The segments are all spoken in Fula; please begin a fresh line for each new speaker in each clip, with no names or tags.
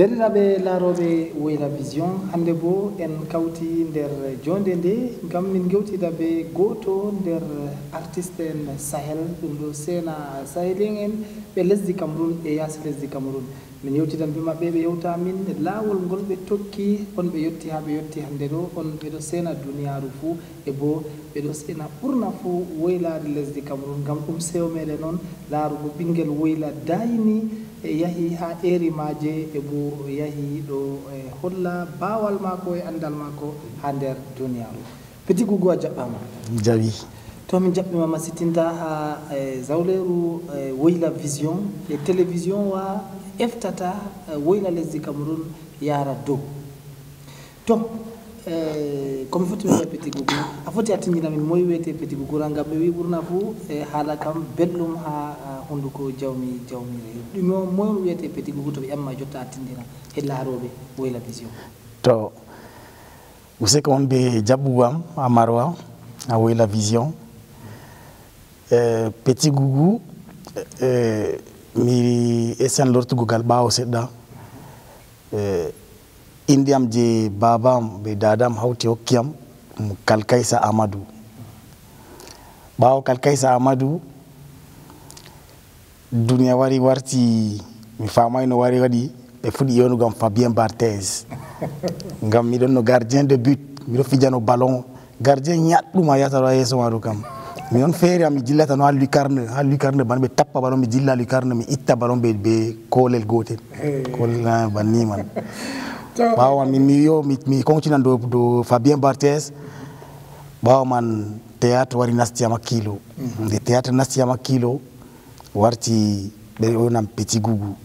deriraɓe laaroɓe Woyla Vision hande bo en kawti nder jonde nde gam min gewtida be goto nder artiste en Sahel ɗum ɗo sena sahélien en ɓe lesdi Cameroun e yaasi lesdi Cameroun min yewtidan be maɓɓe ɓe yewta min laawol ngol ɓe tokki on ɓe yetti ha ɓe yetti hande ɗo on ɓeɗo sena duniyaru fou e bo ɓeɗo sena ɓurna fou woylade lesdi Cameroun gam ɗum sewo meɗen noon laarugo ɓinguel woyla dayni e yahi ha eri maje e bo yahi ɗo e holla bawal mako e andal mako ha nder duniyaru. Petit Gougou a jaɓɓama
jawi
to min jaɓɓima masitinta ha zawleru Woyla Vision e télévision wa eftata woyla lesdi Cameroun yara dow to comme foti mi Petit Gougou a foti attindina min moy wiyete Petit Gougou gam ɓe wi ɓurna fou haala kam belɗum ha hunduko jawmi ɗum moy wiyete Petit Gougou to ɓe ƴamma jotta attindina e laaroɓe Woyla Vision.
To useko on ɓe jaɓɓugo am ha Marwa ha Woyla Vision Petit Gougou mi esen lortugo gal ɓawo seɗɗa inde am je babam be dadam hawti hokkiyam Kalkaisa Amadou ɓawo Kalkaisa Amadou duniya warti mi famay no wari waɗi ɓe fuɗɗi yewnugo am Fabien Barthez ngam miɗon no gardien de but miɗo fijano ballon gardien ñaɗɗum a yiyata ɗo ha yeeso maɗo kam minon feere am mi jillata no ha lucarne ban ɓe tappa ballon mi jilla lucarne mi itta ballon be kolel gotel kolel banni man ɓawo man mi continuan do Fabien Barthez ɓawo man théâtre wari nastiyam hakkilo nde théâtre nastiyam hakkilo warti ɓe yonam Petit Gougou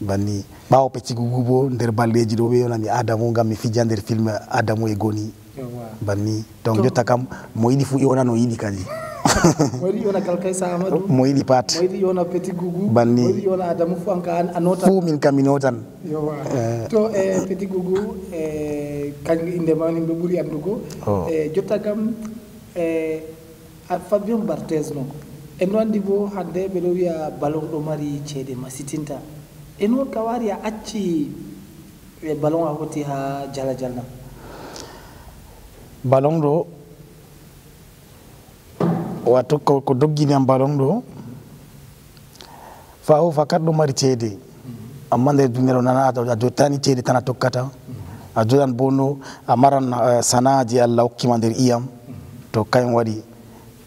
banni ɓawo Petit Gougou bo nder balleji ɗo ɓe yonami Adamou gam mi fija nder film Adamou e Goni banni donc jotta kam mo yiɗi fou yona no yiɗi kadi
mo yiɗi yona Kalkaisa Amadou
mo yiɗi pat
mo yiɗi yona Petit Gougou
banni
mo yiɗi yona Adamou fou anka a nota
fou min kam mi notan
to Petit Gougou kañum inde ma min ɓe ɓuuri andugo jotta kam Fabien Barthez no en ɗo andi bo hande ɓeɗo wiya ballon ɗo mari ceede masitinta e noon ka wari a acci e ballon a hoti ha jala jalna
ballon ɗo wato ko doggini am ballon ɗo fa o fakat ɗo mari ceede amma nder duniyaru nana a jottani ceede tan a tokkata a joɗan bo no a maran sanaji Allah hokkima nder iyam to kañum waɗi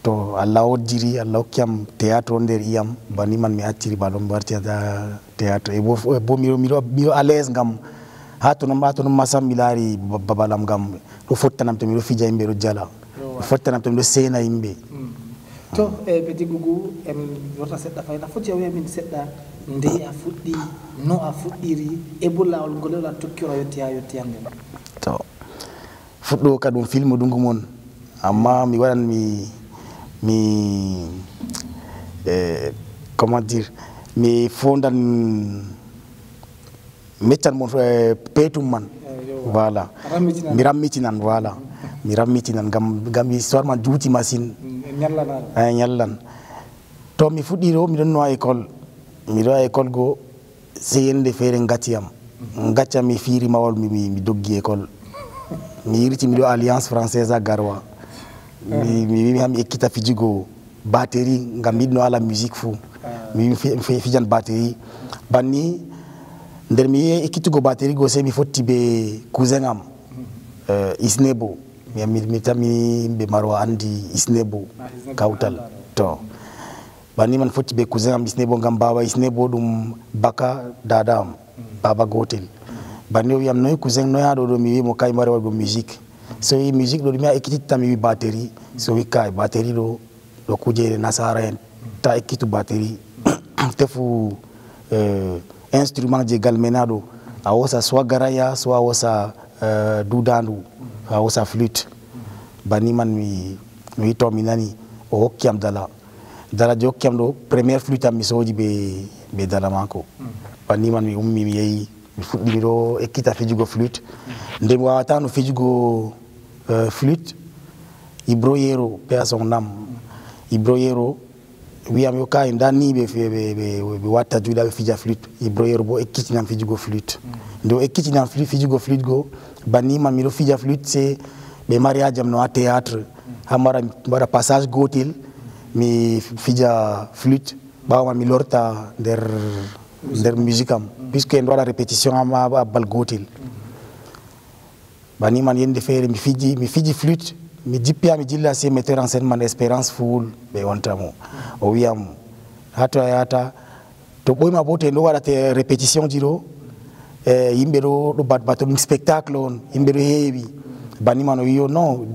to Allah hoddiri Allah hokkiyam théâtre on nder iyam banni man mi acciri ballon wartiyata théâtre e bo miɗo à l'aise gam ha to non masam mi laari babalam gam ɗo fottanam to miɗo fija yimɓe ɗo jala ɗo fottanam to miɗo sena yimɓe
to Petit Gougou en wota seɗɗa fayna foti a wiya min seɗɗa nde a fuɗɗi no a fuɗɗiri e bo lawol ngol ola tokkiro yetti ha hande
to fuɗɗo ka ɗum film ɗungu mon amma mi waɗan comment dire mi fondan meccan mon peetum man voilà mi rammitinan voilà mi rammitinan gam histoire man juuti machine ñallan to mi fuɗɗi ɗo miɗon no ha école miɗo ha école go sey yende feere gacciyam gaccam mi fiiri mawol mi doggi école mi yirti miɗo alliance française a Garwa mi wimi ha mi ekkita fijugo batterie gam miɗno ala musique fou mi wimi fijan batterie banni nder mi yi ekkitugo batterie go sey mi fotti be cousin am Isnebo mi tami ɓe Marwa andi Isnebo kawtal to banni man fotti be cousin am Isnebo gam baba Isnebo ɗum baka dada am baba gotel banni o wiyam noy cousin noy ha ɗo mi wimo kay mari waɗgo musique so wi musique ɗo ɗumi a ekkititta mi wi batterie so wi kay batterie ɗo kujere nasara en ta ekkitu batterie tefu instrument je galmenaɗo a wosa soit garaya soit a wosa dudandu a wosa flûte banni man mi wi to mi nani o hokkiyam dala je hokkiyam ɗo première flûte am mi soodi be dala mako banni man mi ummi mi yehi mi fuɗɗi miɗo ekkita fijugo flûte nde mi wawata no fijugo flûte Ibro Yero paix à son âme Ibro Yero wiyam yo ka dani ɓe watta juuɗa ɓe fija flute ibro yorbo ekkitinam fijugo flute nde o ekkitinam fijugo flute go banni man miɗo fija flute se ɓe mariage am no ha théâtre ha mbaɗa passage gotel mi fija flute ɓawa man mi lorta nder musique am puisque en waɗa répétition am ha bal gotel banni man yende feere mi fiji flute mi jippiya mi jilla se metteur en scène man Espérance Foul ɓe wontamo o wiyam hato a yahata to ɓoyma bo to en ɗo waɗate répétition ji ɗo yimɓe ɗo bato ɗum spectacle on yimɓe ɗo heewi banni man o wi yo non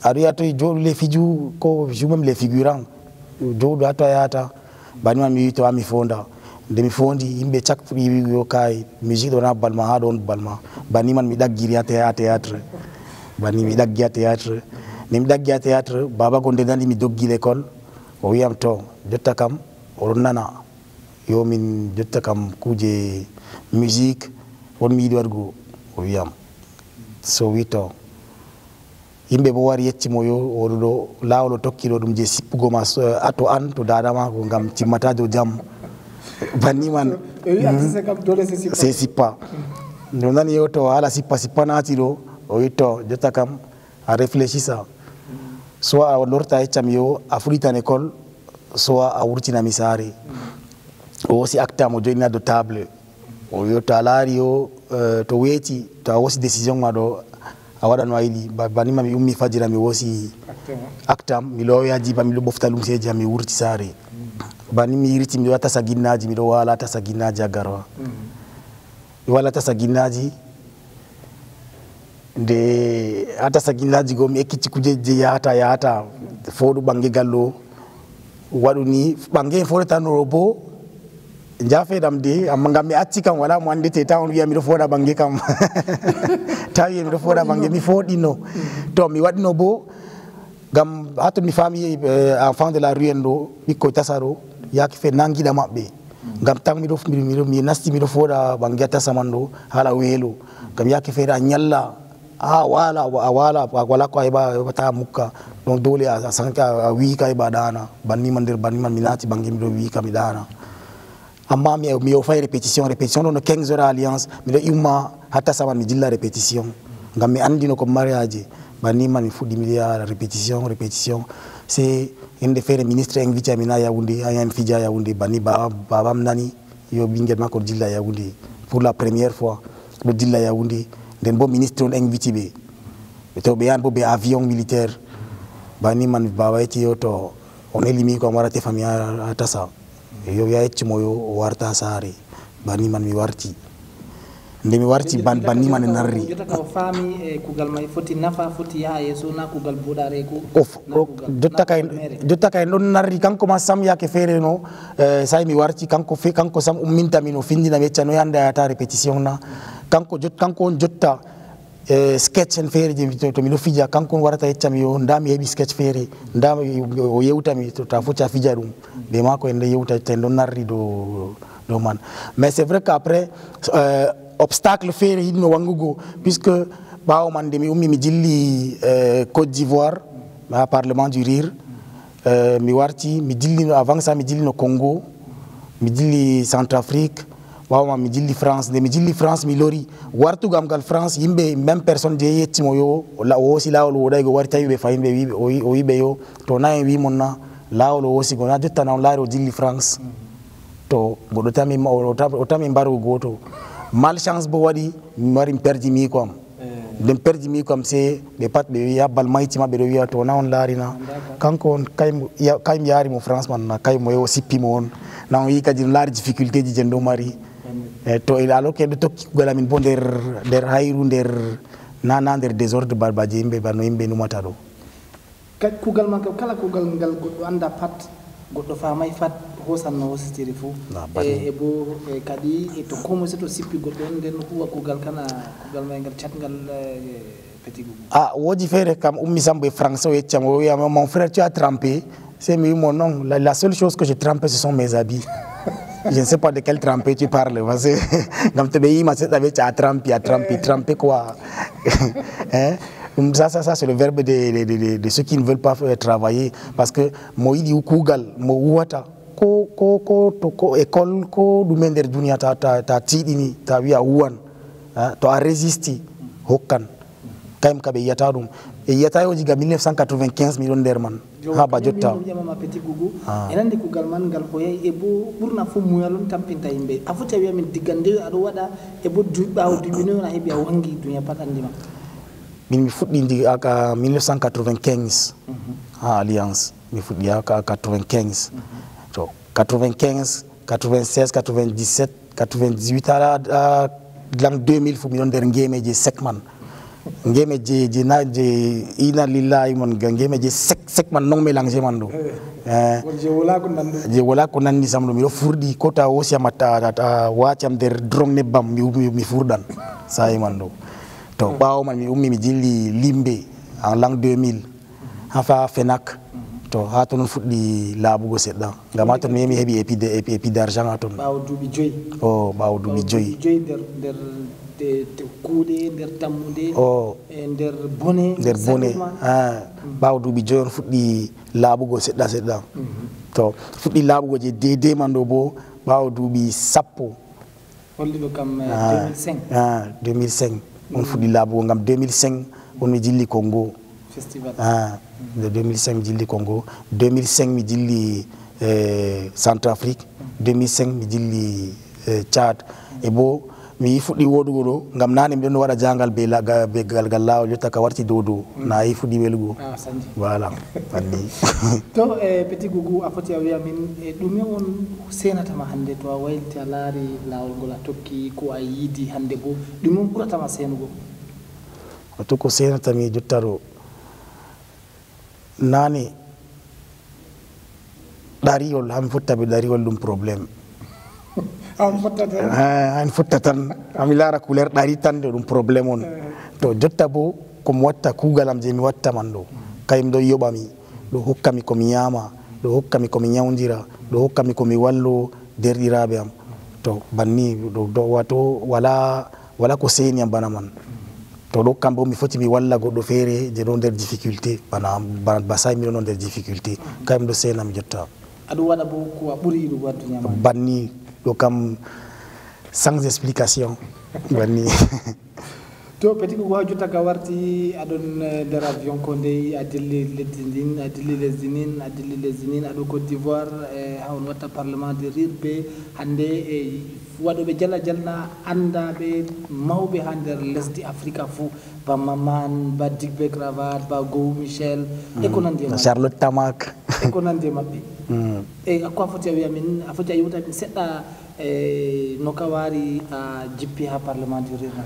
aɗa yiya to jooɗu les fiju ko joue même les figurants jooɗu hato a yahata banni man mi wi to ha mi fonda nde mi fondi yimɓe cak fuɗi wi yo kay musique ɗo na balma ha ɗon balma banni man mi ɗaggiri ha théâtre banni mi ɗaggi ha théâtre nde mi ɗaggi ha théâtre babago nde nani mi doggi l'école o wiyam to jotta kam oɗon nana yo min jotta kam kuje musique wonmi yiɗi waɗgo o wiyam so wi to yimɓe bo wari yeccimo yo oɗo ɗo lawol o tokkiɗo ɗum je sippugoma to an to dadama ko gam timmata dow jaam banni man se sippa nde nani yo to haala sippa naati ɗo o wi to jotta kam a réfléchissa soit a lorta yeccam yo a fuɗitan école soit a wurtinami saare o wosi acte am o joɗina do table o wi to a laari yo to weeti to a wosi décision ma ɗo a waɗano a yiɗi banima mi ummi fajira mi wosi acte am mi lowi ha jiba miɗo ɓofta lumseji am mi wurti saare banni mi yirti miɗo watta saguinnaji miɗo wala ta saguinnaji ha garwa mi wala ta saguinnaji nde ata saguinnaji go mi ekkiti kujeji je yahata foɗu ɓangge gallo waɗu ni ɓangge foɗetanoro bo jafeɗam de amma gam mi acci kam wala mo andete ta on wiya miɗo foɗa ɓangge kam ta wiya miɗo foɗa ɓangge mi foɗino to mi waɗino bo gam hatto mi faami enfant de la rue en ɗo ɓikkoye tasa ɗo yaki fe nanguiɗa maɓɓe gam tan mi nasti miɗo foɗa ɓangge a tasa man ɗo haala weelo gam yaki feere a ñalla a wala wala ko a heɓata mukka donc dole a sanka a wiika heɓa ɗana banni man mi naati ɓangge miɗo wiika mi ɗana amma mi o fay répétition ɗo no 15 heures alliance miɗo umma ha tasa man mi jilla répétition gam mi andino ko mariage banni man mi fuɗɗi miɗo yaha répétition c'est yende feere ministre invité amina Yaoundé ayami fija Yaoundé banni babam nani yo ɓinguel makko jilla Yaoundé pour la première fois ɗo jilla Yaoundé nden bo ministre on invité ɓe to ɓe yahan bo ɓe avion militaire banni man baba yetti yo to on elimi ko am warate fami ha tasa yo ya yeccimo yo o warta saare banni man mi warti nde mi warti banni man e narri
jotta o faami e kugal may foti nafa foti yaha yeeso na kugal boɗare ko
jotta kay ɗon narri kanko ma sam yake feere no say mi warti kanko sam ummintami no findina mi yecca no yande ayata répétition na kanko on jotta sketch en feere je to miɗo fija kanko on warata yeccami yo nda mi heeɓi sketch feere nda o yewtami to ta foti a fija ɗum ɓe mako en nde yewta en ɗon narri dow man mais c'est vrai qu'après obstacle feere yiɗino wangugo puisque ɓawo man nde mi ummi mi jilli Côte d'Ivoire ha parlement du rire mi warti mi jillino avant ça mi jillino Congo mi jilli Centrafrique ɓawo mi jilli France nde mi jilli France mi lori wartugam gal France yimɓe même personne je yeccimo yo o wosi lawol woɗaygo wari tawi ɓe fayin ɓe o wiɓe yo to na en wimon na lawol o wosigo na jotta na on laari o jilli France to goɗɗo tami mbarugo goto malchance bo waɗi mi wari mi perdi miko am nde mi perdi miko am se ɓe pat ɓe wiya bal maytima ɓeɗo wiya to na on laarina kanko on kaymi yaarimo France man na kaymo o sippimo on na on yi kadi no laari difficulté ji jen ɗo mari to alors que ɗo tokki kugal amin bo nder hayru nder nder désordre barbaji yimɓe banno yimɓe numata ɗo
kugal man kam kala kugal ngal goɗɗo anda pat goɗɗo famay fat hosan no hositiri fo e bo kadi to komo so to sippi goɗɗo on nden huwa kugal kana kugal may ngal catgal petit gougou
woodi feere kam ummi sambo e français o yeccam o wiyama mon frère tu as trempé c'est mi wimo non la seule chose que j'ai trempé ce sont mes habits je ne sais pas de quel trempé tu parles parce que gam to ɓe yima seɗɗa ɓe a trempé quoi Ça c'est le verbe de ceux qui ne veulent pas travailler. Parce que moi, il dit Kugal, moi, ko école, ko du mender dunia ta tidini, ta via ouan, to a résisté, hokan, quand même kabe yatarum. Et yatayo diga 1995 millions d'herman. Ha ba jotta.
Ma petit gougou. Elande ko galman gal hoye e bo burna fo muyalon tampinta yimbe. Afuta wi amin digande ado wada e bo dubaw dubino na hebi wangi dunya patandima.
Min mi fuddi ndi aka 1995 alliance mi fuddi aka 95 to 95 96 97 98 ala lang 2000 fu mi don der ngeme je sekman ngeme je na je ina lillahi mon ngeme je sekman non mélanger man do je wala ko nandi samdo mi do furdi kota wosi amata wacham der drong ne bam mi furdan sai man do to bawo man mi ummi mi jilli limbe en l'an 2000 hafa fenak to ha ton fuddi labugo sedda ngam ton mi hebi epi d'argent aton bawo dubi joy bawo dubi joy
der de kuude der tammude der bone
bawo dubi joy on fuddi labugo sedda to fuddi labugo je dede man do bo bawo dubi sappo
holli do kam 2005
2005 on fuddi labugo ngam 2005 on mi jilli Congo
festival
de 2005 mi jilli Congo 2005 mi jilli Centrafrique 2005 mi jilli Tchad e bo mi fuddi wodugo do ngam nane mi don wada jangal be gal lawo jotta ka warti dodo na yi fuddi welugo voilà andi
to petit gougou afoti awi amin dum on senata ma hande to waylti alari lawol gola tokki ko ayidi hande bo dum on burata ma senugo
to ko senata mi jottaro nane dariol ham fottabe dariol dum problème an fottatan ami lara couleur dari tan dum problème on to jotta bo ko mi watta kugalam je mi watta man do kayim do yobami do hokkami ko mi yama do hokkami ko mi nyawndira do hokkami ko mi wallo derdirabe am to banni do wato wala ko seni am bana man to do kambo mi foti mi walla goddo fere je don der difficulté bana basay mi don der difficulté kayim do sena mi jotta
adu wada bo ko buri do waddu nyama
banni do kam sans explication banni
to petit ko wajota ka warti adon der avion ko ndey adilli lesdinin ado Côte d'Ivoire hawn wata parlement de rirbe hande wado be jalna anda be mawbe hander lesdi Africa fu ba maman ba digbe cravate ba go Michel e ko nande
Charlotte Tamak
e ko nande mabbe e akwa foti wi amin afoti ayuta min sedda no kawari jippi ha parlement de rirbe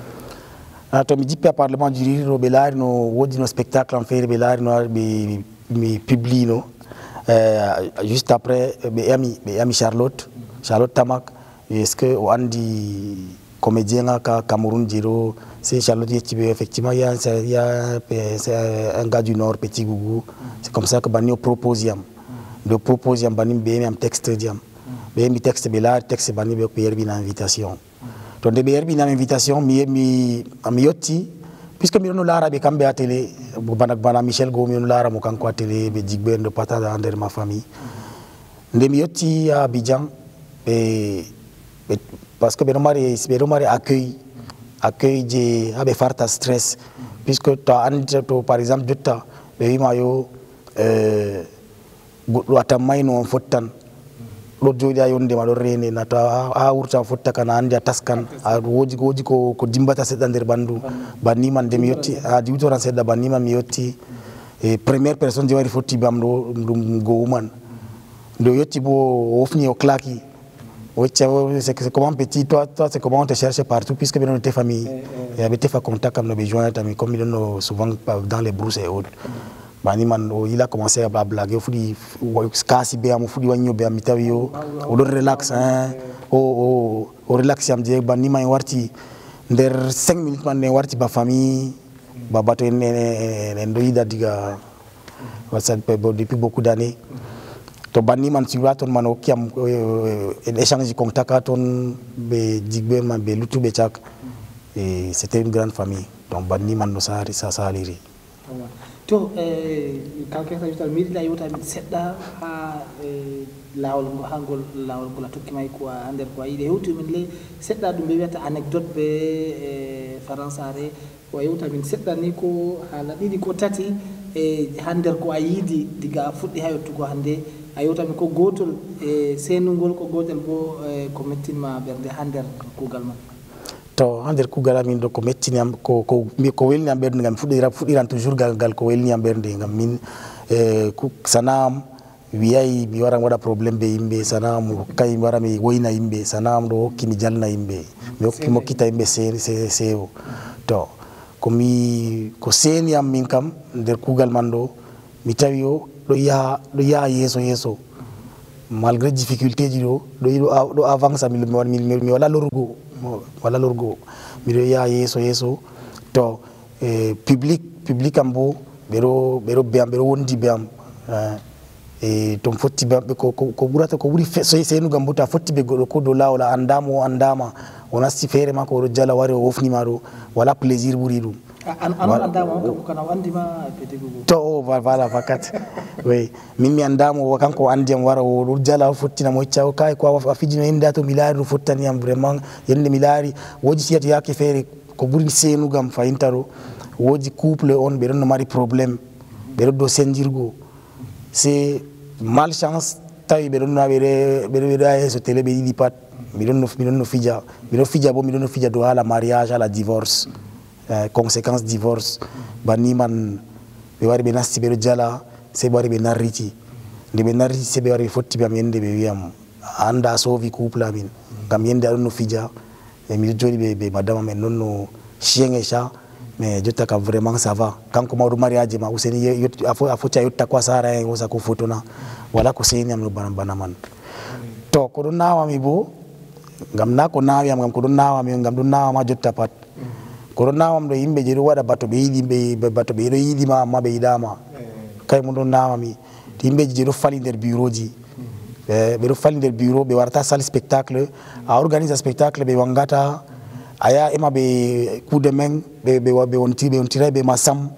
to mi jippi parlement du riro be laari no wodi no spectacle en feere be laari no mi publie no juste après be ami Charlotte Tamak est-ce que o andi comédien ka Cameroun jiro c'est Charlotte Yetibe effectivement il y a un gars du Nord petit gougou c'est comme ça que banio proposiam banim be mi am texte diam be mi texte be laari texte bani be ko yerbi na invitation to de berbi na invitation mi yotti puisque mi no lara be kambe à télé bana Michel Go mi no lara mo kanko à télé be jigbe de pata dans ma famille de mi yotti à Abidjan parce que be no mari accueil je habe farta stress puisque to andi to par exemple jotta be wi mayo goddo atamay no fottan do jodi a yonde ma do rene na to a wurta fotta kana andi a taskan a woji ko dimbata sedda der bandu banni man de mi yotti a diwtoran sedda banni man mi yotti e première personne je wari fotti bam do dum go woman do yotti bo ofni o claki c'est comment petit toi c'est comment on te cherche partout puisque bien on était famille et avec tes contact comme nos besoins comme ils nous souvent dans les brousses et autres bani man il a commencé à blaguer fudi kasi be am fudi wanyo be am tawio o do relax o relax am je bani man warti der 5 minutes man ne warti ba famille ba bato en do ida diga whatsapp depuis beaucoup d'années to bani man si waton man o kiam en échange contact ton be jigbe man be lutu be chak et c'était une grande famille donc bani man no sa saliri
to kalke sa yutal miɗiɗa yewtami seɗɗa ha lawol ngo hangol lawol ngol a tokkimay ko a nder ko a yiiɗi hewti min le seɗɗa ɗum ɓe wiyata anecdote ɓe françare ko yewtamin seɗɗa ni ko haala ɗiɗi ko tati ha nder ko a yiidi diga a fuɗɗi ha yettugo hannde a yewtami ko gotol senugol ko gotel bo ko mettinma ɓernde ha nder kuugal man
to ha nder kuugal amin ɗo ko mettini am ko welni am ɓernde ngam fuɗɗiran toujours gal ko welni am ɓernde ngam min sanam wiyay mi wara waɗa probléme be yimɓe sana mi hokkay mi wara mi woyna yimɓe sana ɗo hokki mi jalna yimɓe mi hokki mi hokkita yimɓe sewo to ko seeni am min kam nder kuugal man ɗo mi tawi o ɗo yaha yeeso malgré difficulté ji ɗo avance mi wala lorgo miɗo yaha yeeso to public am bo ɓeɗo be am ɓeɗo wondi be am to mi fotti be maɓɓe ko ɓuri senugam bo to a fotti be goɗɗo ko dow lawol a andama o andama o nasti feere ma ko oɗo jala wari o wofnima ɗo wala plaisir ɓuri ɗum to o voilà fakat oui min mi andama o kanko o andi am wara oɗo jala o fottinamo hecca kay ko a fijino yenda to mi laari ɗo fottaniyam vraiment yende mi laari woodi siyata yake feere ko ɓuri senugam fayinta ɗo woodi couple on ɓe ɗon no mari probléme ɓe ɗo dow sendirgo c'est malchance tawi ɓe ɗon na ɓeɗo ha yeeso télé ɓe ɗiɗi pat miɗon no fija bo miɗon no fija dow haala mariage haala divorce conséquence divorce banni man ɓe wari ɓe nasti ɓeɗo jala sey ɓe wari ɓe narriti nde ɓe narriti sey ɓe wari ɓe fotti ɓe am yende ɓe wiyam anda a sauvi couple amin ngam yende aɗon no fija e miɗo joɗi ɓe madame amen non no chien et chat mais jotta kam vraiment ça va kanko mawɗo mariage ma useni a foti a yetta ko a sara hen wosa ko photona wala ko seni am no bana man to ko ɗon nawami bo ngam na ko nawi am ngam ko ɗon nawami ngam ɗon nawama jotta pat ko ɗon nawam ɗo yimɓe je ɗo waɗa bato ɓe yiɗi bato ɓe ɗo yiɗima amma ɓe yiɗama kay mo ɗon nawami to yimɓeji je ɗo fali nder bureau ji ɓeɗo fali nder bureau ɓe warata salle spectacle a organise spectacle ɓe wangata a yaha ema ɓe coup de main ɓe ontiray ɓe ma sam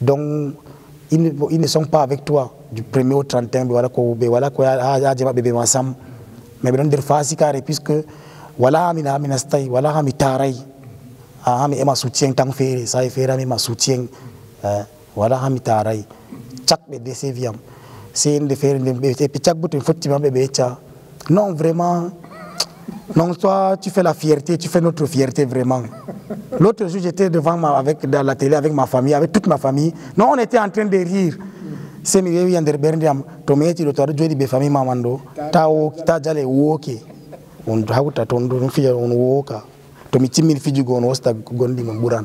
donc ils ne sont pas avec toi du 1er au 31 ɓe wala ko haje maɓɓe ɓe ma sam mais ɓe ɗon nder fasikare puisque wala ha mi nastay wala ha mi taray ha mi ema soutien tan feere sae feere mi ema soutien wala ha mi taray cak ɓe décevi am sey nde feere ɓe cak bo to mi fotti maɓɓe ɓe yecca non vraiment non, toi, tu fais la fierté, tu fais notre fierté vraiment. L'autre jour, j'étais devant dans la télé avec ma famille, avec toute ma famille. Non, on était en train de rire. C'est mi yewi ander berndiyam to mi yeti ɗo to aɗo joɗi ɓe famille maman ɗo ta jale wooke on hawta toon ɗon fija on wooka to mi timmini fijugo on wosta gonɗi mon ɓuran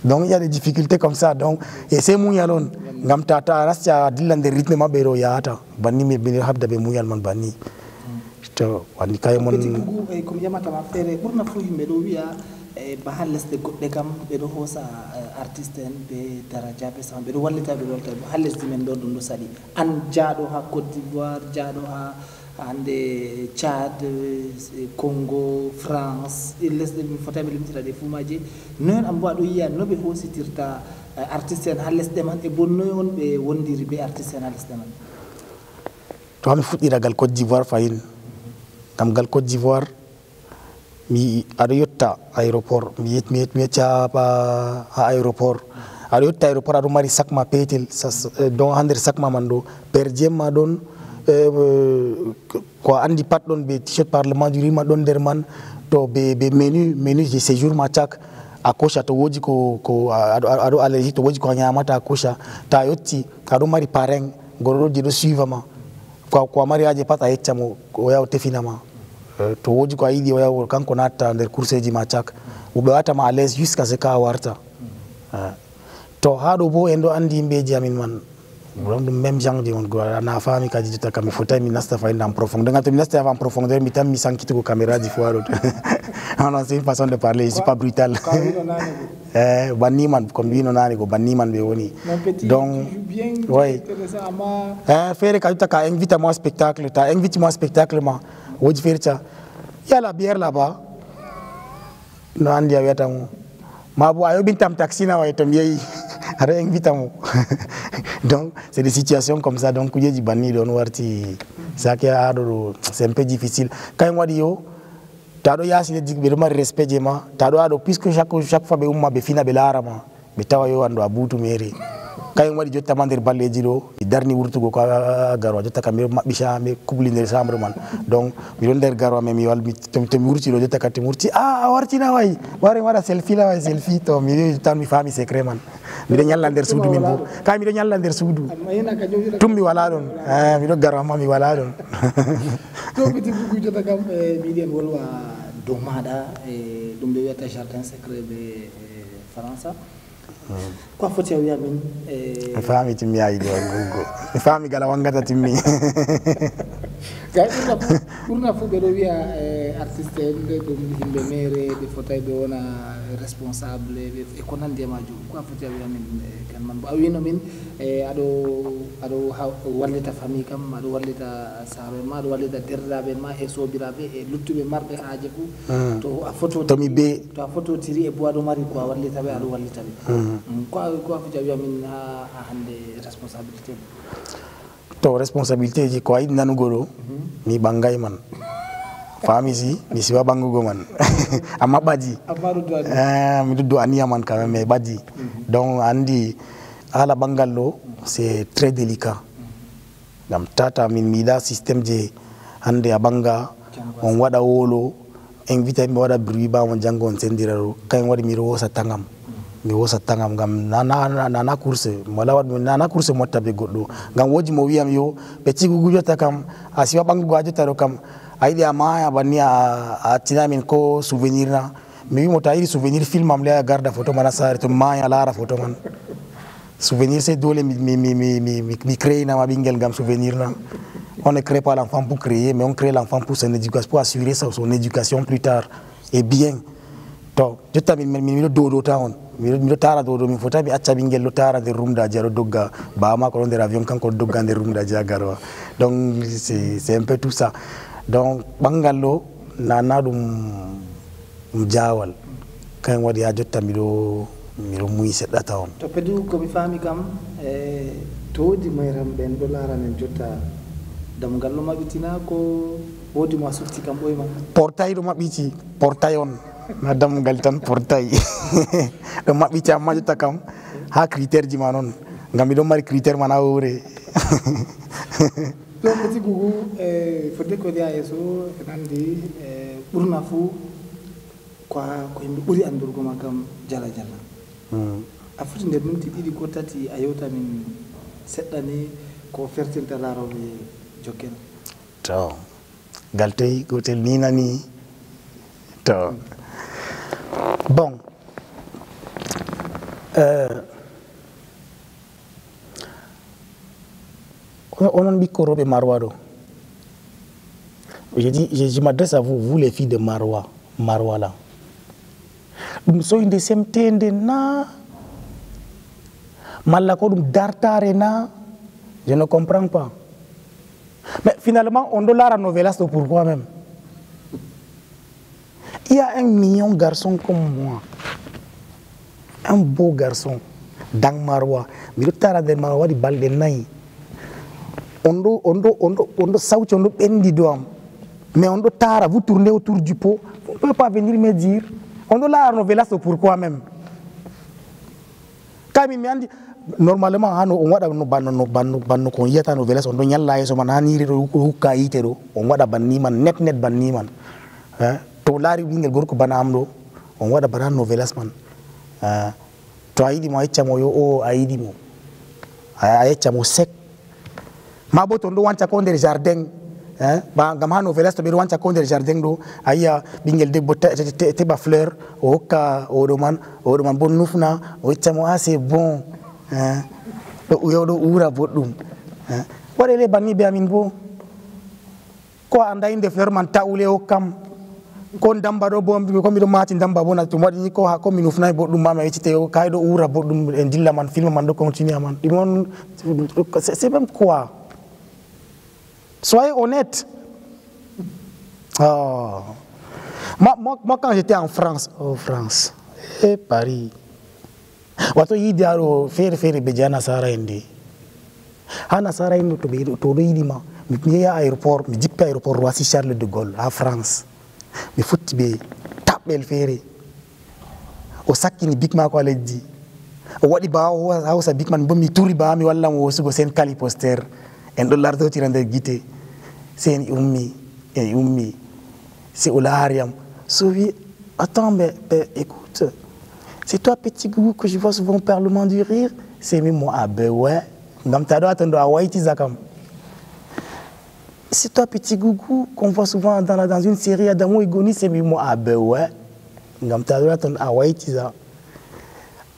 donc il y a des difficultés comme ça donc et c'est muñal on ngam ta nasti a dilla nder rythme maɓɓe ɗo yahata banni mi habda ɓe muñal man banni to wandi kay mon
komi ƴamatama feere ɓurna fo yimɓe ɗo wiya ba ha lesɗe goɗɗe kam ɓeɗo hoosa artiste en ɓe daradia ɓe sama ɓeɗo wallita ha lesdi men ɗo ɗum ɗo saɗi an jaaɗo ha Côte d'Ivoire jaaɗo ha hande Tchad Congo France lesɗe mi fotami limtira ɗe fumaji noon an bo aɗo yiya no ɓe hoositirta artiste en ha lesɗe man e bo noy on ɓe wondiri be artiste en ha lesɗe man
to hami fuɗɗiragal Côte d'Ivoire fayin ngam gal Côte d'Ivoire aɗo yotta aéroport mi yecca ha aéroport aɗo yotta aéroport aɗo mari sac ma petel donc ha nder sac ma man ɗo per diem ma ɗon ko andi pat ɗon ɓe t-shirt parlement du rima ɗon nder man to ɓe menu je séjour ma cak a kocha to woodi aɗo allergie to woodi ko a ñamata a kocha ta yotti aɗo mari parrain goɗo ɗo je ɗo suiva ma ko a mari haje pat a yeccamo o yaha o tefinama to woodi ko a yiɗi o yaha kanko natta nder courseji ma cak ɓe watama à l'aise jusqu'à ce que a warta to ha ɗo bo en ɗo andi yimɓeji amin man ɗum même genre de on na fami kadi jotta kam mi fotai mi nasta fayinde en profondeur ngam to mi nasta en profondeur mi tan mi sankitugo caméra ji fo aɗo non c'est une façon de parler je suis pas brutal banni man ko mbino nani ko banni man ɓe woni donc oui feere ka jotta ka invite moi spectacle ta invite moi spectacle ma woodi feere ca ya la bière là-bas no andi a wiyata mo ma bo a yoɓintam taxi na way to mi yeehi ada invite mo donc c'est des situations comme ça donc kuje jibani don warti sake ado c'est un peu difficile kay wadi yo tado yasi le dig be do mari respect jema tado ado puisque chaque fois be umma be fina be larama be tawa yo ando abutu meri kay wadi jotta mandir balleji do darni wurtugo ko garo jotta kam mabisha me kubli nder chambre man donc mi don der garo me mi wal mi to wurti do jotta katti murti warti na way wari wara selfie la way selfie to mi tan mi fami secret man mi do nyalla nder suudu min bo kay mi do nyalla nder suudu tummi wala don mi do garo ma mi wala don
to biti bugu jotta kam mi den wolwa do mada dum be weta jardin secret be faransa quoi faut il y a min
fami timmi ay do gongo fami gala wangata timmi
gay burna fu be do wiya artiste de dum himbe mere de fotay be wona responsable e ko nande maaju quoi faut il y a min kan man bo awino min ado wallita famille kam ado wallita saaro ma ado wallita derdabe ma e sobirabe e luttube marbe haaje fu to a photo
to mi be
to a photo tiri e boado mari ko wallita be ado wallita be quoi faut il y a min hande responsabilité
to responsabilité ji ko ay nanugoro mi bangay man famisi mi siwa bangugo man amma baji mi do aniya man quand même baji donc andi ala bangallo c'est très délicat dam tata min mida système je hande abanga on wada wolo invite mi wada bruit ba mon jango on sendiraro kay wadi mi rosa tangam mi wosa tangam gam nana course wala wad nana course motta be goddo gam woji mo wiam yo be cigu gujota kam asiwa bangu gajota ro kam aydi amaya bani a tinamin ko souvenir na mi wi mo tayiri souvenir film am le garda photo mana sare to maya lara photo man souvenir c'est dole mi créer na ma bingel gam souvenir na on ne crée pas l'enfant pour créer mais on crée l'enfant pour son éducation pour assurer son éducation plus tard et bien to jotta mi do taon mi tara do mi fota mi acca bingel lo tara de rumda jaro dogga ba ma ko der avion kanko dogga de rumda jagarwa donc c'est un peu tout ça donc bangallo nana dum jawal kan wadi ha jotta mi do muy sedda taon
to pedu ko mi fami kam to di mayram ben do laranen jotta dam gallo mabitina ko wodi mo sufti kam boyma
portail do mabiti portail on madame galtan portail do mabiti amma jotta kam ha critère ji manon ngam do mari critère mana wore
to petit gugu fodde ko dia yeso nandi burna fu ko yimbe buri andurgo makam jala a foti nder minti ɗiɗi ko tati a yewta min seɗɗani ko fertinta laaroɓe jokken
to gal toy gotel ni nani to bon onon ɓikko roɓe Marois ɗo je m'adresse à vous les filles de Marois là ɗum soyde semtende na malla ko ɗum dartare na je ne comprends pas mais finalement on doit la novelas pourquoi même il y a un mignon garçon comme moi un beau garçon dans Marois miɗo tara nder Marois waɗi balɗe nayyi on ɗo sawti on ɗo ɓendi do am mais on ɗo tara vous tournez autour du pot vous ne pouvez pas venir me dire on doit la novelas pourquoi même kami mi andi normalement hano on wada no banno ko yata novelas on do nyalla yeso man haniri do hukka yite do on wada banni man net banni man to laari bingel gorko bana am do on wada bana novelas man to ayidi mo yecca mo yo o ayidi mo ayecca mo sek mabo to do wanca ko der jardin ba gam ha novelas to be wanca ko der jardin do ayya bingel debbo teba fleur o hokka o do man bon nufna o yecca mo c'est bon do ura boddum wadele banni be amin bo ko anda inde fleur man tawle o kam ko damba do bo ko mi do mati damba bona to wadi ko ha ko mi nufnay boddum mama yecite o kaydo ura boddum en dilla man film man do continue man dimon c'est même quoi soyez honnête moi quand j'étais en France et Paris wato yidi aro fere be jana sara indi hana sara indi to be to do yidi ma mi ya aéroport mi jippi aéroport Roissy Charles de Gaulle à France mi futti be tabbel fere o sakkini big ma ko leddi o wadi ba o hausa big man bo mi turi ba mi walla mo sugo sen kali poster en do lardo tirande gite sen ummi c'est au lariam Sophie attends mais écoute c'est toi petit gougou que je vois souvent au Parlement du Rire c'est moi ah ben ouais ngam tado atendo a waiti zakam c'est toi petit gougou qu'on voit souvent dans une série Adamo et Goni c'est moi ah ben ouais ngam tado atendo a waiti za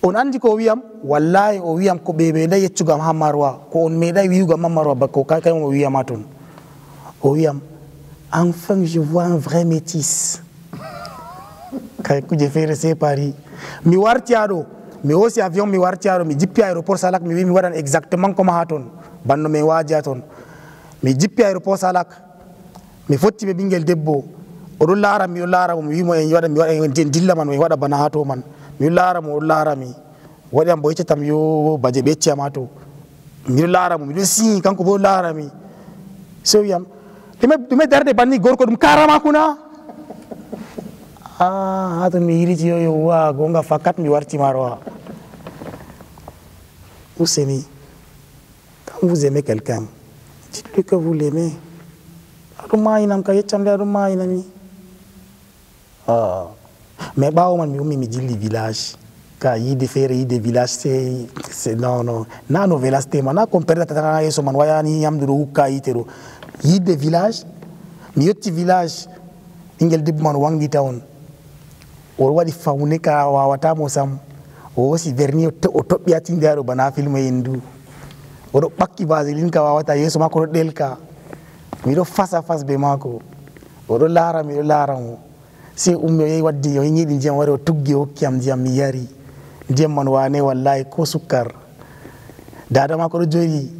on andi ko wiyam wallahi o wiyam ko bebe da yeccugam hamarwa ko on meday wiyugam hamarwa bakko kay mo wiyama ton o wiyam enfin je vois un vrai métis kay kuje fere c'est Paris mi wartiado mi hosi avion mi wartiado mi jippi aéroport Salak mi wi mi wadan exactement comme haton banno me waja ton mi jippi aéroport Salak mi fotti be bingel debbo o do lara mi mo wi mo en wada mi wada dilla man mi wada bana hato man mi lara mo lara mi wadi am boyce tam yo baje be ciamato mi lara mo mi do si kanko bo lara mi so yam dume darde banni gorko dum karama kuna ah hatu mi yiri yo wa gonga fakat mi warti marwa Ouseni quand vous aimez quelqu'un dites-lui que vous l'aimez aruma inam ka yechamde aruma inami mais ba o man mi jilli village ka yide fere yide village c'est non na novela stema na compare tata yeso man wayani yamduro hukka yitero yide village mi yotti village ingel debbo man wangi town o wadi fawne ka wawata mo sam o si verni o tobbi atinde aro bana film yendu o do bakki vaseline ka wawata yeso makko do delka mi do face à face be mako o do lara mi do lara mo si ummi yeyi waddi yo ñiidi ndiyam wari o tuggi hokkiyam ndiyam mi yari ndiyam man wane wallahi ko sukkar dada makko do joyi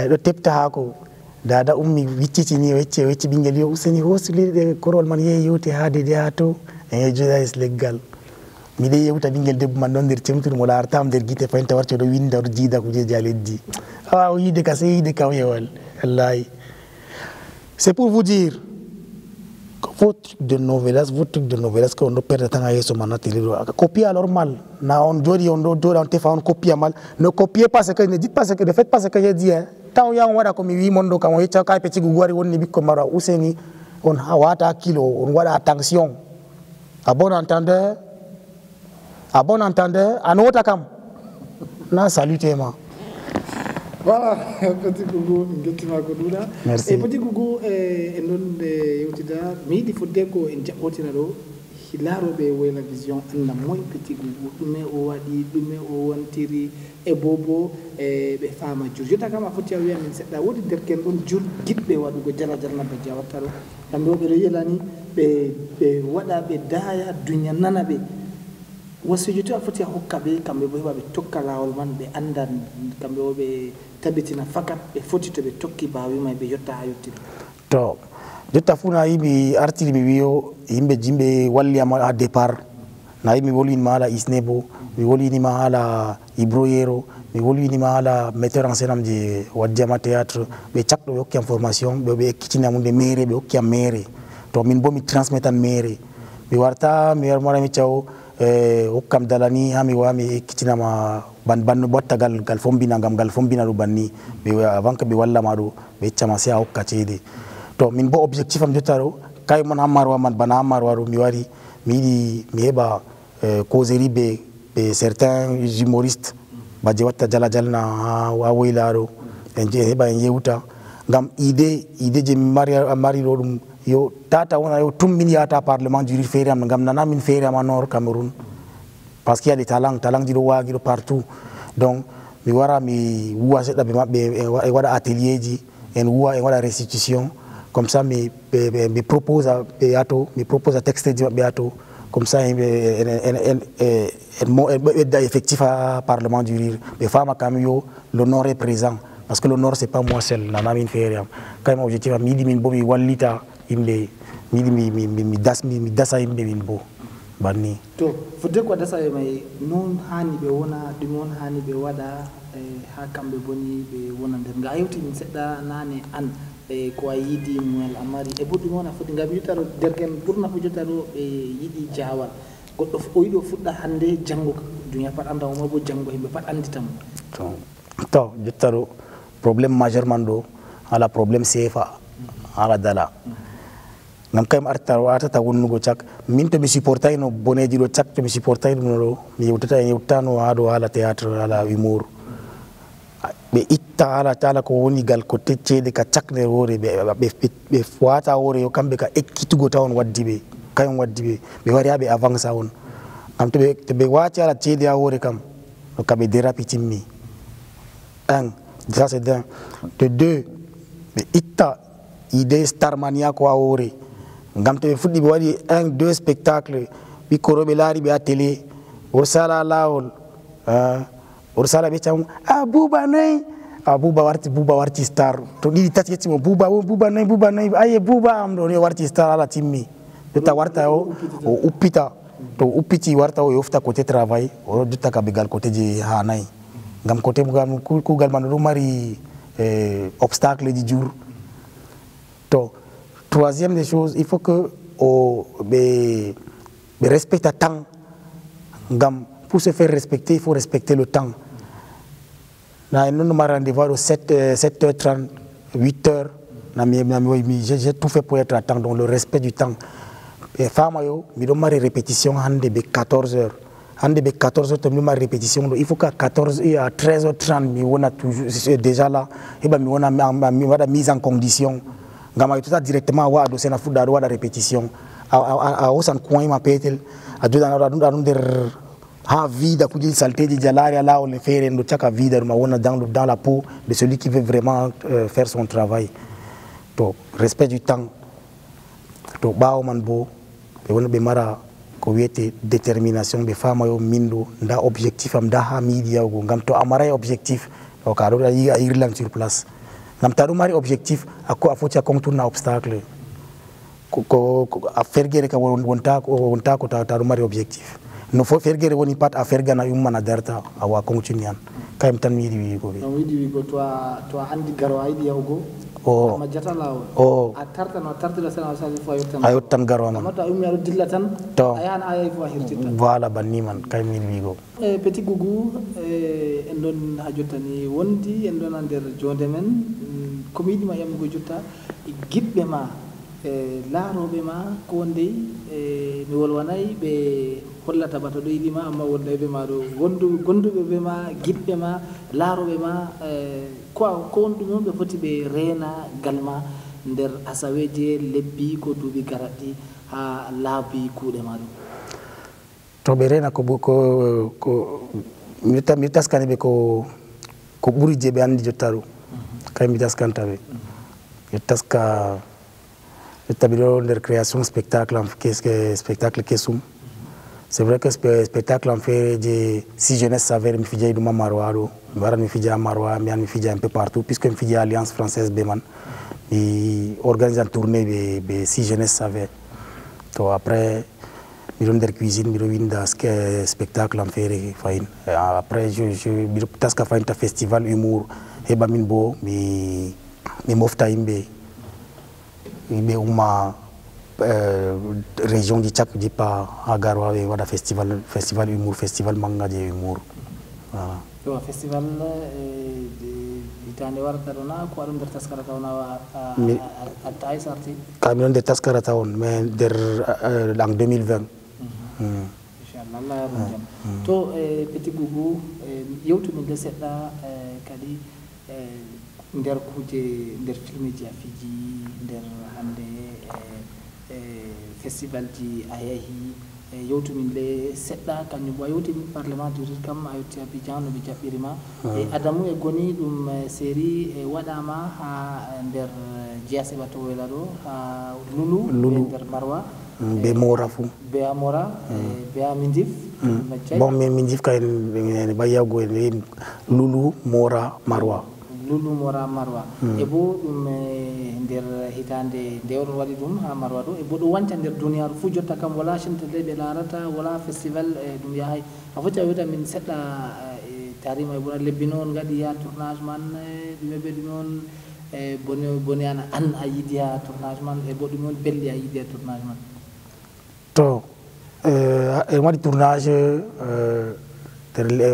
do tepta hako dada ummi wiccitini wecci bingel yo Useni hosulide korol man yeyi yewti haade de hato e joda is leggal mi de yewta bingel debbo man don der temtur mo lartam der gite fanta warti do winda do jiida ko je jaleddi o yide ka sey yide kawyewal wallahi c'est pour vous dire vos trucs de novelas qu'on doit perdre temps à yeso manateli copier alors mal na on jodi on do on te fa on copie mal ne copiez pas ce que ne dites pas ce que ne faites pas ce que j'ai dit hein taw yang wada ko mi wi mondo kam yecca kay petit gugwari wonni bikko mara Useni on hawata kilo on wada attention à bon entendeur anota kam na salutema
voilà petit gougou ngetima ko dula
merci
e petit gougou e non de yewtida mi di fodde ko en jabbotina do hilarobe wayla vision anda moy petit gougou dume o wadi dume o wontiri e bobo e be fama jur jota kama foti wiya min sedda wodi derken don jur gidbe wadugo jala jala be jawataro kambe be yelani be wada be daya dunya nana be wasujutu afoti hokkabe kambe bo be tokka lawol man be andan kambe be tabitina fakat be foti to be tokki bawi may be yotta ha yotti
to jotta funa yibi artiri mi wiyo yimbe jimbe walli am a départ na yimi wolini mala Isnebo mi wolini mala Ibroyero mi wolini mala metteur en scène am je wadjama théâtre be cakdo hokki am formation be ekkitina munde mere be hokki am mere to min bo mi transmettan mere mi warta mi warmara mi ciaw hokkam dalani hami wami ekkitinama banno bottagal gal fombina ngam gal fombina do banni be avant que be walla ma do be ciama se a hokka cede to min bo objectif am jottaro kay mon hamarwa man bana hamarwa do mi wari mi yidi mi heba causerie be certains humoristes baje watta jala jalna wa waylaro en je heba en yewta ngam idée je mari do dum yo tata wona yo tummini yata parlement du Rire am ngam nana min feere am nord Cameroun parce qu'il y a des talents di do wagi do partout donc mi wara mi wuwa sedda be mabbe e wada atelier ji en wuwa e wada restitution comme ça mi propose à texte di mabbe ato comme ça effectif à parlement du Rire be fama kam yo l'honneur est présent parce que l'honneur c'est pas moi seul nana min feere am kay mo objectif am mi di min bo mi wallita imbe mi dasa imbe min bo banni
to fudde ko dasa may non hani be wona dum on hani be wada ha kambe boni be wona nder ga yewti min sedda nane an ko ayidi muel amari e buddi wona fudde ngam yutaro derken burna fu jotaro be yidi jawal goddo o yido fudda hande jango dunya pat anda mo bo jango himbe pat anditam
to jotaro problème majeur mando ala problème CFA ala dala ngam kay arta ta wonnugo cak min to mi supportay no boneji do cak to mi supportay no do mi yewtano hado ala théâtre ala humour be itta ala tala ko woni gal ko teccede ka cakne wore be fuata wore yo kambe ka ekkitugo tawon waddi be kayon waddi be wari abe avance on am to be wati ala cede a wore kam ka be dérapi timmi un ça c'est d'un de deux be itta idée starmania ko a wore ngam to be fuddi be wadi 1 2 spectacle bi ko be laari be a télé o sala lawol ursala be tam buba nay buba warti star to di tati mo buba nay aye buba am do warti star ala timmi to ta warta o uppita to uppiti warta o yofta côté travail o dutta ka begal côté ji hanay ngam côté gam ku gal man do mari obstacle du jour to troisième des choses il faut que be respecte temps ngam pour se faire respecter il faut respecter le temps nous m'a rendez-vous à 7h30 8h j'ai tout fait pour être à temps donc le respect du temps et femme yo mi do mari répétition hande be 14h hande be 14h to mi mari répétition il faut qu'à 14 et à 13h30 mi wona toujours déjà là et ba mi wona mi wada mise en condition ngama tout ça directement wa do sena fuda do wada répétition a osan coin ma petel a do dans der ha vida kujil salté di jalari ala o le faire ndo chaka vida ma wona dans la peau de celui qui veut vraiment faire son travail to respect du temps to bawo man bo be wona be mara ko wiete détermination be fama yo mindo nda objectif am da ha media go ngam to amara objectif o ka do yi a Irlande sur place ngam ta do mari objectif ako afoti a contourner obstacle ko a fergere ka wonta ko ta do mari objectif no fo fergere woni pat a fergana mana darta awa continuer kayam tan mi wi ko
wi go to andi garo aydi yahugo ma jata lawo a tarta no tartila sana sa fo
ayot tan garo man
mata umi aro dilla tan ayana ay fo hirtita
voilà banni man kayam mi wi go
petit gougou en don ha jottani wondi en don ander jonde men komidi ma yam go jotta gidbe ma laarobe ma ko ndey mi wolwanay be hollata bato do yidima amma wonde be ma do gondube be ma gibbe ma laarobe ma ko wondum be foti be reena galma nder asaweje lebbi ko duubi garati ha laabi kuude ma do
to be reena ko mi taskani be ko buri je be andi jottaru kay mi taskanta be taska établir de création spectacle spectacle kesum c'est vrai que spectacle en fait de si jeunesse savait mi fidja duma marwado bara mi fidja marwa mi fidja un peu partout puisque mi fidja alliance française beman et organise une tournée be si jeunesse savait to après mi don der cuisine mi do winda spectacle en fait fain après je mi taska fain ta festival humour e ba min bo mi mofta imbe ibe uma région di Tchak di pa agarwa we wada festival humour festival manga de humour voilà
to festival itane warta dona ko adum der taskara tawna wa atay sarti
camion de taskara tawn mais der en 2020
inshallah Allah ya rajam to petit gougou yewtu min de sedda kadi nder kuje nder filmiji a fiji nder hande festival ji a yahi yewtumin le seɗɗa kañum bo a yewtimin parlement du rit kam a yetti Abidjan no ɓe jaɓɓirima e Adamou e goni ɗum série waɗama ha nder jeeyase ɓato woyla ɗo ha Lulu nder Marwa
be Mora fou
be Amora be Mindif
bon mais Mindif kay ɓayyago Lulu Mora Marwa
lulum wara marwa e bo ɗum nder hitande nde on waɗi ɗum ha marwa ɗo e bo ɗo wanca nder duniyaru fuu jotta kam wala chimtede ɓe larata wala festival ɗum yahay a foti a wiyata min seɗɗa tarima e bona lebbi noon gaɗi ha tournage man ɗume ɓe ɗum on bone an a yiidi ha tournage man e bo ɗum on belɗi a yiidi ha tournage man
to en waɗi tournage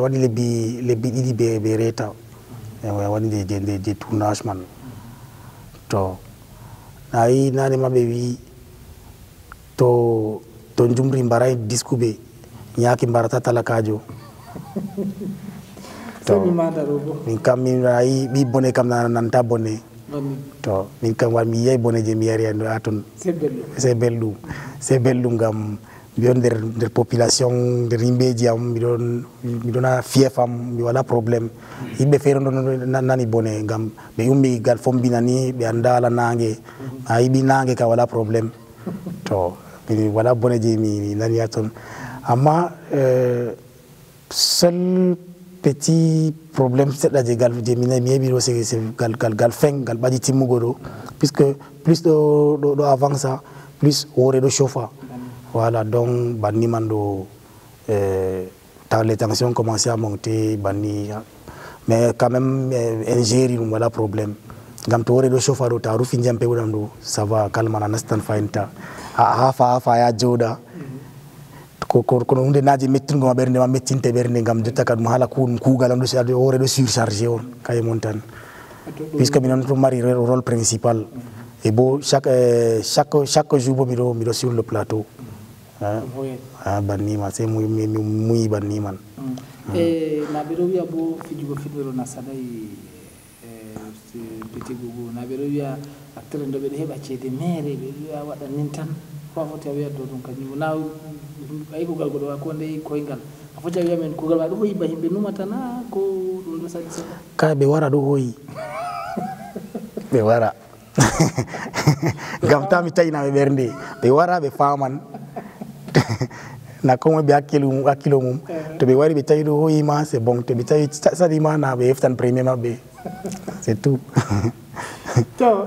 waɗi lebbi ɗiɗi ɓe reta waɗi de tournage man to nayi nane ma ɓe wi to jumri mbaray diskuɓe ñaaki mbarata talakajo to min kam min ayi ɓi bone kam nanta bone to min kam mi yiyay bone je mi yari ha toon c'est belɗum gam mbiɗon nder population nder yimɓeji am miɗona fief am mi wala probléme yimɓe feere nani bone gam ɓe ummi gal fombinani ɓe anda ala nangue a yiɓi nangue ka wala probléme to wala bone je mi nani ha toon amma seul petit problème seɗɗa je mi heeɓi ɗo c'est gal feng gal ɓaɗi timmugo ɗo puisque plus ɗo avance plus hoore ɗo chauffa voilà donc banni man ɗo les tensions commencé à monter banni mais quand même en géri ɗum wala probléme gam to hoore ɗo chauffa ɗo ta rufi ndiyam pewɗam ɗo ça va calme a nastan fayinta ha fa ya jooɗa kono hunde naji mettingo ma ɓernde ma mettinte ɓernde gam jotta ka ɗum haala kuugal am ɗo hoore ɗo surchargé on kaye mon tan puisque minon to mari rôle principal et bo chaque jour bo miɗo sur le plateau bannima c'est muy banni man
e na ɓeɗo wiya bo fijugo filmero na saɗay petit gogo na ɓeɗo wiya acteur en ɗo ɓeɗo heɓa ceede mere ɓeɗo wiya waɗa nin tan ko a foti a wiya dow ɗum kañum na ayi kugal goɗo wa ko nde koyngal a foti a wiya men kugal ma ɗo hoyi ba yimɓe numatana ko ɗum ɗo saɗi seɗɗa
kay ɓe wara ɗo hoyi ɓe wara gam ta mi tayinaɓe ɓernde ɓe wara ɓe faman na komoe ɓe hakkilo mum to ɓe wari ɓe tawi ɗo hoyima c'est bon to ɓe tawi saɗima na ɓe heftan premier maɓɓe c'est tout
to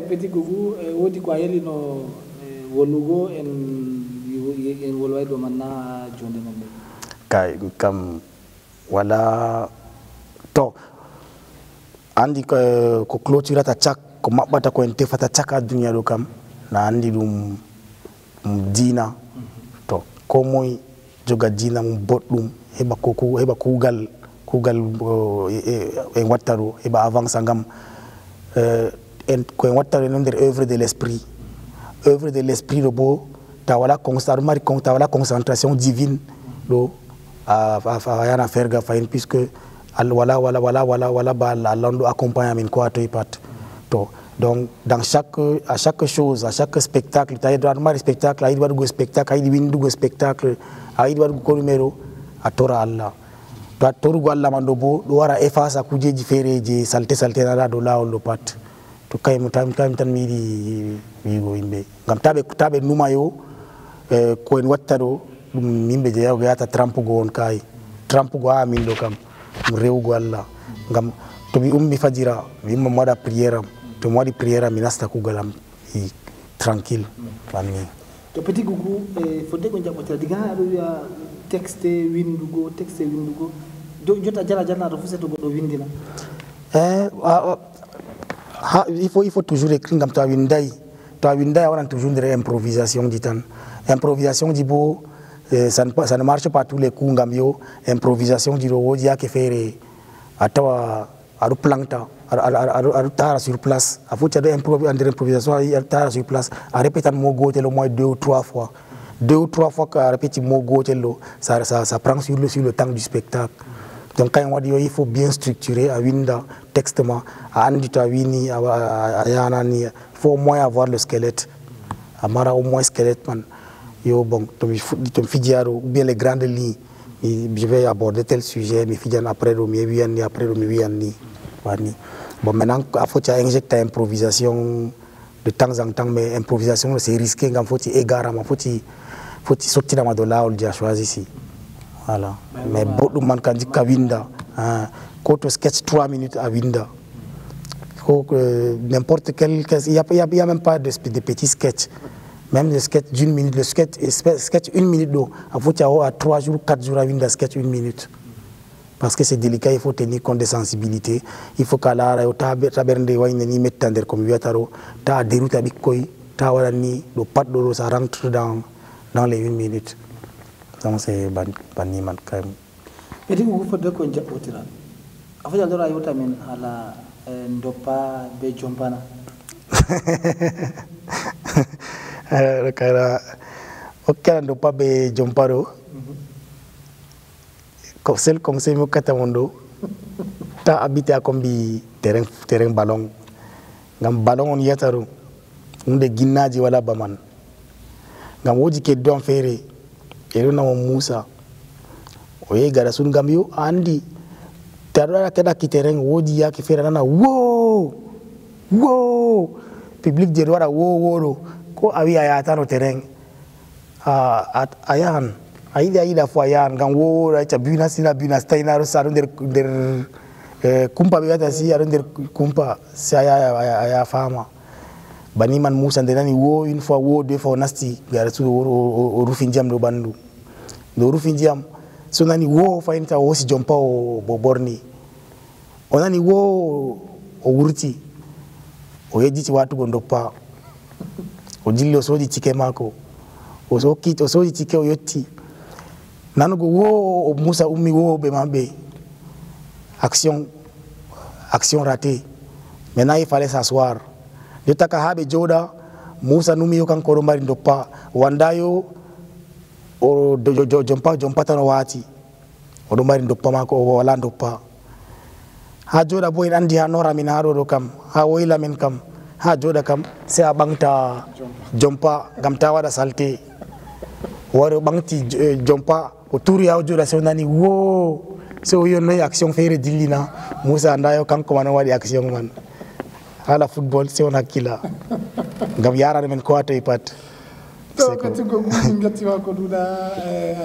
petit gougou wodi ko a yalino wollugo en wolway ɗo man na jonde men ɗe
kay kam wala to andi ko clôturata cak ko maɓɓata ko en tefata cak ha duniya ɗo kam na andi ɗum dina to ko moye joga dina mum boɗɗum heɓa kugal en watta ɗo heɓa avance gam ko en watta ɗo nder œuvre de l'esprit ɗo bo ta wala concentration divine ɗo a yana ferga fayin puisque wala ba Allah ɗo accompagne amin ko ha toye pat to donc à chaque chose, à chaque spectacle, tu as dit spectacle, a yiɗi spectacle, a yiɗi windugo spectacle, a yiɗi waɗugo ko numero a tora Allah. To a torugo Allah man ɗo bo ɗo wara efface kujeji feere je salte naɗa dow lawol ɗo pat. To kayum tan mi yiɗi wiigo yimɓe ngam taɓe numa yo ko en watta ɗo ɗum yimɓe je yahata trampugo on kayi trampugo ha min ɗo kam ɗum rewugo Allah ngam to mi ummi fajira mi yimma mi waɗa priére am to mi waɗi priére mi nasta kugal am tranquille banni
to petit gougou fodde ko jaɓɓotira diga aɗo wiya texte windugo jota jala fu seto goɗɗo windina il faut toujours écrire ngam to a winday a waɗan toujours nder improvisation ji tan improvisation ji bo ça ne marche pas tous les coups ngam yo improvisation ji ɗo woodi yake feere a tawa aɗo planta aɗo tara sur place a foti aɗo nder improvisation aɗo tara sur place a répétan mot gotel au moins 2 ou 3 fois a répéti mot gotel ɗo ça prend sur le temps du spectacle donc kayen waɗi yo il faut bien structurer a winda texte ma a andi to a wini a yanani il faut au moins avoir le squelette a mara au moins squelette man yo bon to mi fiji ou bien les grandes lignes je vais aborder tel sujet mi fijan après ɗo mi wiyanni après ɗo mi wiyanni wani bon maintenant a foti a injecta improvisation de temps en temps mais improvisation c'est risqué ngam foti égarama foti sottinama do lawol je a choisisi voilà mais boɗɗum man ka jikka winda ko to sketch 3 minutes a winda
faut que n'importe quel... Il n'y a même pas de petits sketchs. Même le sketch d'une minute, le sketch 1 minute, il faut à 3 jours, 4 jours à une sketch 1 minute. Parce que c'est délicat, il faut tenir compte des sensibilités. Il faut qu'à l'art, ça rentre dans les 1 minute. Donc c'est Baniman quand même.
Et vous faites de quoi Jacotira? Avez-vous déjà eu à la Ndopa Bejompana?
Ok, Ndopa Bejomparo. Celle comme c'est mon catamondo. Ta habité à combi terrain ballon. Gam ballon on yataru. On de Guinaji wala baman. Gam wodi ke don fere. Ero na Musa. Oye gara sun gambio andi. Terra keda ki terrain wodi ya ki fere na wow. Wow. Public de wara wow. Ko awi ayata no terrain. Ayan. Aida fo ayan gam wow ra cha buna sina buna stainaro saru der kumpa beata si aru der kumpa saya fama. Baniman Musa ndenani wo une fois wo deux fois nasti gara su o rufinjam do bandu do rufinjam so nani wo fa inta wo si jompa o borni onani wo o wurti o yejiti watu gondo pa o jillo soji tike mako o so kit o soji tike o yotti nanugo wo o Musa ummi wo be mambe action ratée. Maintenant il fallait s'asseoir. De takahabe joda Musa numi yokan koromari ndopa wandayo o jompa tano wati o domari ndopa mako o wala ndopa ha joda boy andi ha nora min haro do kam ha woyla men kam ha joda kam se a bangta jompa gam ta wada salte waro bangti jompa o turi ha joda se nani wo so yo no action fere dillina Musa ndayo kanko man wadi action man hala football c'est on akila ngam yarare men ko atay pat
to kati go ngati wa ko duda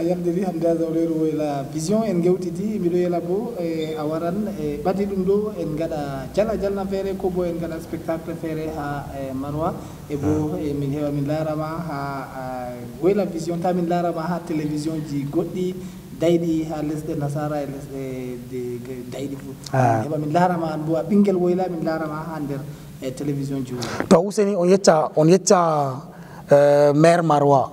yandiri hande zawleru la vision en gewtidi mi do yela bo awaran badi dum do en gada jala fere ko bo en gada spectacle fere ha Marwa e bo min hewa min larama ha wela vision ta min larama ha télévision ji goddi daydi ha lesde nasara e lesde de daydi fu heba min larama an bo bingel woyla min larama ha der télévision ji
to useni on yetta maire Marwa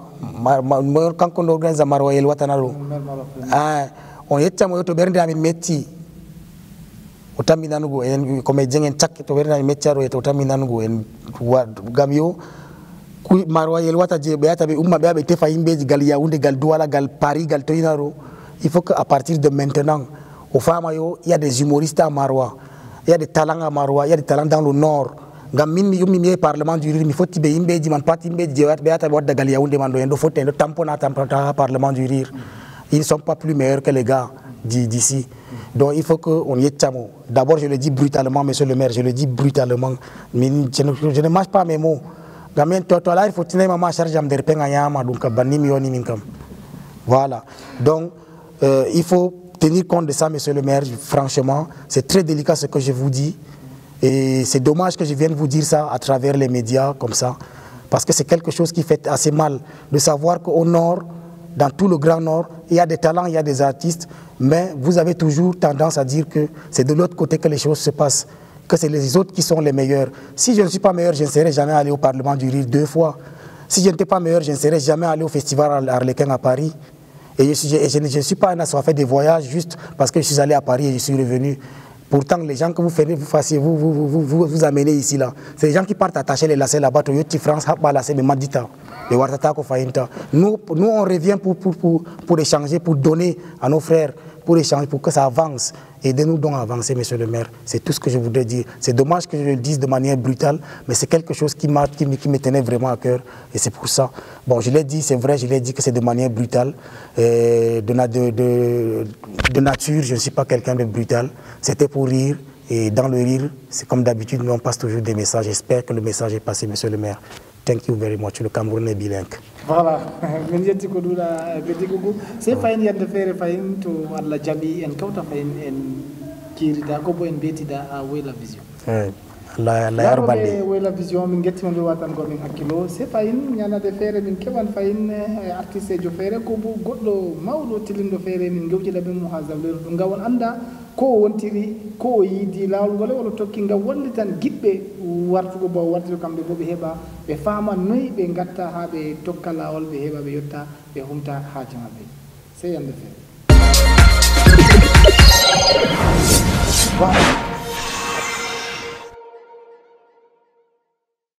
kanko no organise Marwa yel watanaro on yetta mo to bernde amin metti o tammi nanugo en ko me jengen tak to bernde amin mettaro e to tammi nanugo en gamyo ku Marwa yel wata je be ata be umma be tefa yimbeji gal Yaoundé gal Douala gal Paris gal Toyinaro. Il faut qu'à partir de maintenant, aux femmes, il y a des humoristes à Marwa, il y a des talents à Marwa, il y a des talents dans le nord. Gamin mi parlement du Rire, il faut que imbe di man parti imbe di beata wadda gal Yaoundé mando endo faut endo tampona parlement du Rire. Ils ne sont pas plus meilleurs que les gars d'ici. Donc il faut qu'on y ait tamo. D'abord je le dis brutalement, monsieur le maire, je le dis brutalement, mais je ne mâche pas mes mots. Gamin toi là il faut tenir maman charge am der penga yama donc banni mi yoni minkam. Voilà. Donc il faut tenir compte de ça, monsieur le maire, franchement. C'est très délicat ce que je vous dis. Et c'est dommage que je vienne vous dire ça à travers les médias, comme ça. Parce que c'est quelque chose qui fait assez mal de savoir qu'au nord, dans tout le Grand Nord, il y a des talents, il y a des artistes, mais vous avez toujours tendance à dire que c'est de l'autre côté que les choses se passent, que c'est les autres qui sont les meilleurs. Si je ne suis pas meilleur, je ne serais jamais allé au Parlement du Rire 2 fois. Si je n'étais pas meilleur, je ne serais jamais allé au Festival Arlequin à Paris. Et je ne suis pas un assoiffé de voyage juste parce que je suis allé à Paris et je suis revenu. Pourtant, les gens que vous amenez ici, là, c'est les gens qui partent attacher les lacets là-bas. Nous, on revient pour échanger, pour donner à nos frères, pour échanger, pour que ça avance. Aidez-nous donc à avancer, monsieur le maire. C'est tout ce que je voudrais dire. C'est dommage que je le dise de manière brutale, mais c'est quelque chose qui me tenait vraiment à cœur. Et c'est pour ça. Bon, je l'ai dit, c'est vrai, je l'ai dit que c'est de manière brutale. De nature, je ne suis pas quelqu'un de brutal. C'était pour rire. Et dans le rire, c'est comme d'habitude, nous on passe toujours des messages. J'espère que le message est passé, monsieur le maire. Thank you very much. Le Cameroun est bilingue.
Voilà. C'est fine yande fere fine to alla jabi en kawta fine en kirida ko bo en betida a wela vision.
Allah yarbalde
wayla vision min gettima ɓe watan go min hakkilo se fayin ñanade feere min keɓan fayin artiste jo feere ko bo goɗɗo mawɗo tilinɗo feere min gewƴiɗa ɓe mo ha zawleru ɗum gawon anda ko o wontiri ko o yiidi lawol ngol wala tokki ngam wonde tan giɓɓe wartugo bo wartugo kamɓe bo ɓe heɓa ɓe faama noyi ɓe gatta ha ɓe tokka lawol ɓe heɓa ɓe yetta ɓe humta haaji maɓɓe sey yande feere